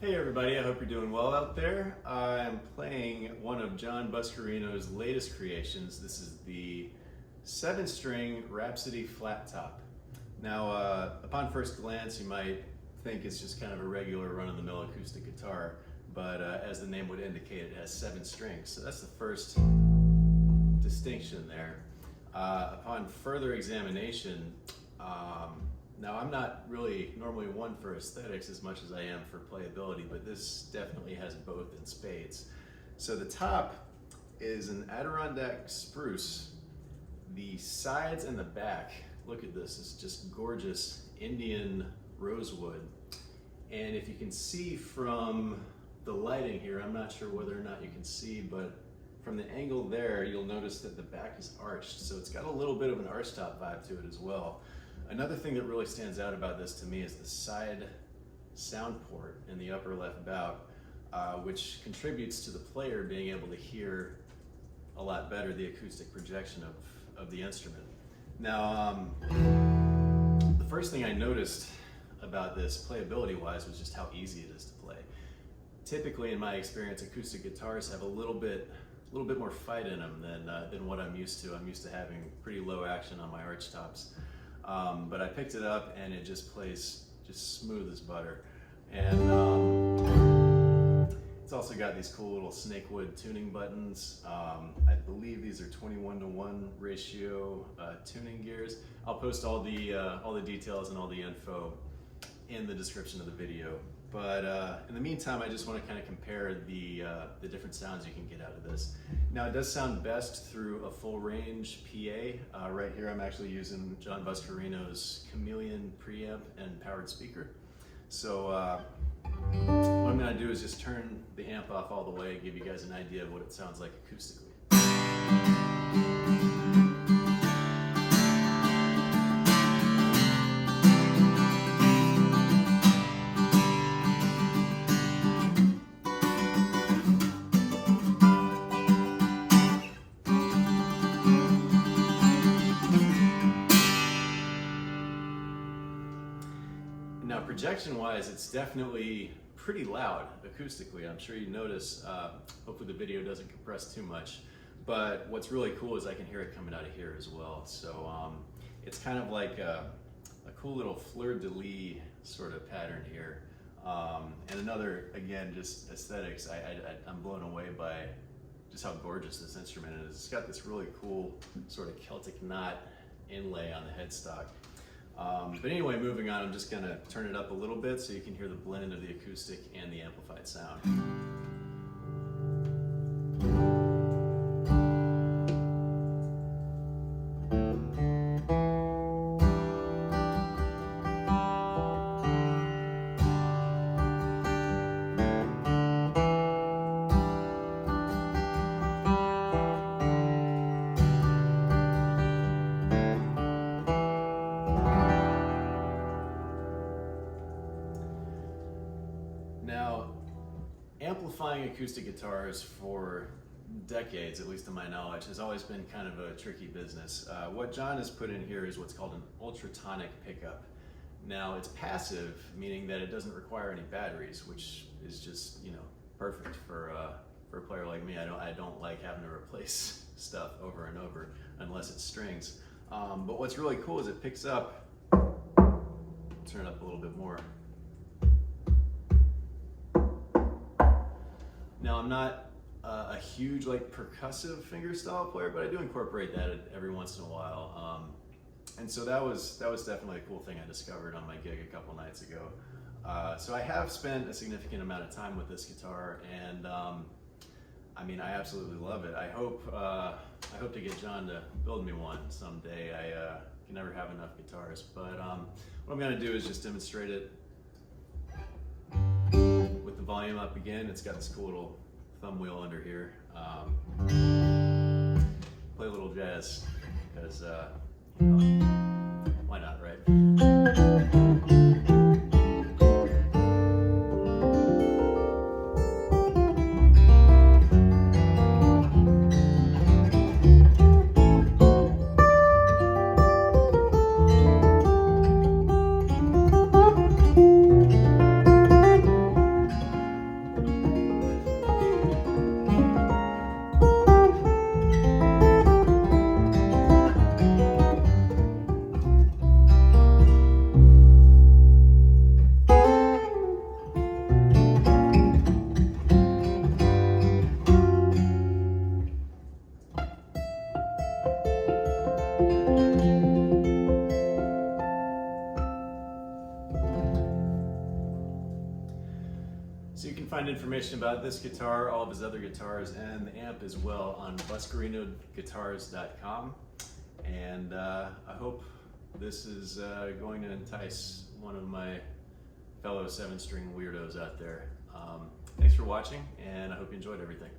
Hey everybody, I hope you're doing well out there. I'm playing one of John Buscarino's latest creations. This is the 7-string Rhapsody Flattop. Now, upon first glance, you might think it's just kind of a regular run-of-the-mill acoustic guitar, but as the name would indicate, it has 7 strings. So that's the first distinction there. Upon further examination, now I'm not really normally one for aesthetics as much as I am for playability, but this definitely has both in spades. So the top is an Adirondack spruce. The sides and the back, look at this, it's just gorgeous Indian Rosewood. And if you can see from the lighting here, I'm not sure whether or not you can see, but from the angle there, you'll notice that the back is arched. So it's got a little bit of an archtop vibe to it as well. Another thing that really stands out about this to me is the side sound port in the upper left bout, which contributes to the player being able to hear a lot better the acoustic projection of the instrument. Now, the first thing I noticed about this playability-wise was just how easy it is to play. Typically, in my experience, acoustic guitars have a little bit more fight in them than what I'm used to. I'm used to having pretty low action on my archtops. But I picked it up and it just plays just smooth as butter. And it's also got these cool little snakewood tuning buttons. I believe these are 21:1 ratio tuning gears. I'll post all the details and all the info in the description of the video. But in the meantime, I just want to kind of compare the different sounds you can get out of this. Now, it does sound best through a full range PA. Right here, I'm actually using John Buscarino's Chameleon preamp and powered speaker. So what I'm going to do is just turn the amp off all the way and give you guys an idea of what it sounds like acoustically. Now, projection-wise, it's definitely pretty loud acoustically. I'm sure you notice. Hopefully the video doesn't compress too much. But what's really cool is I can hear it coming out of here as well. So it's kind of like a cool little fleur-de-lis sort of pattern here. And another, again, just aesthetics. I'm blown away by just how gorgeous this instrument is. It's got this really cool sort of Celtic knot inlay on the headstock. But anyway, moving on, I'm just going to turn it up a little bit so you can hear the blend of the acoustic and the amplified sound. Now, amplifying acoustic guitars for decades, at least to my knowledge, has always been kind of a tricky business. What John has put in here is what's called an ultratonic pickup. Now, it's passive, meaning that it doesn't require any batteries, which is just, you know, perfect for a player like me. I don't like having to replace stuff over and over unless it's strings. But what's really cool is it picks up. Turn it up a little bit more. Now, I'm not a huge percussive fingerstyle player, but I do incorporate that every once in a while. And so that was definitely a cool thing I discovered on my gig a couple nights ago. So I have spent a significant amount of time with this guitar, and I mean, I absolutely love it. I hope to get John to build me one someday. I can never have enough guitars, but what I'm going to do is just demonstrate it with the volume up again. It's got this cool little thumb wheel under here. Play a little jazz, because you know, why not, right? find information about this guitar, all of his other guitars, and the amp as well on buscarinoguitars.com. And I hope this is going to entice one of my fellow 7-string weirdos out there. Thanks for watching, and I hope you enjoyed everything.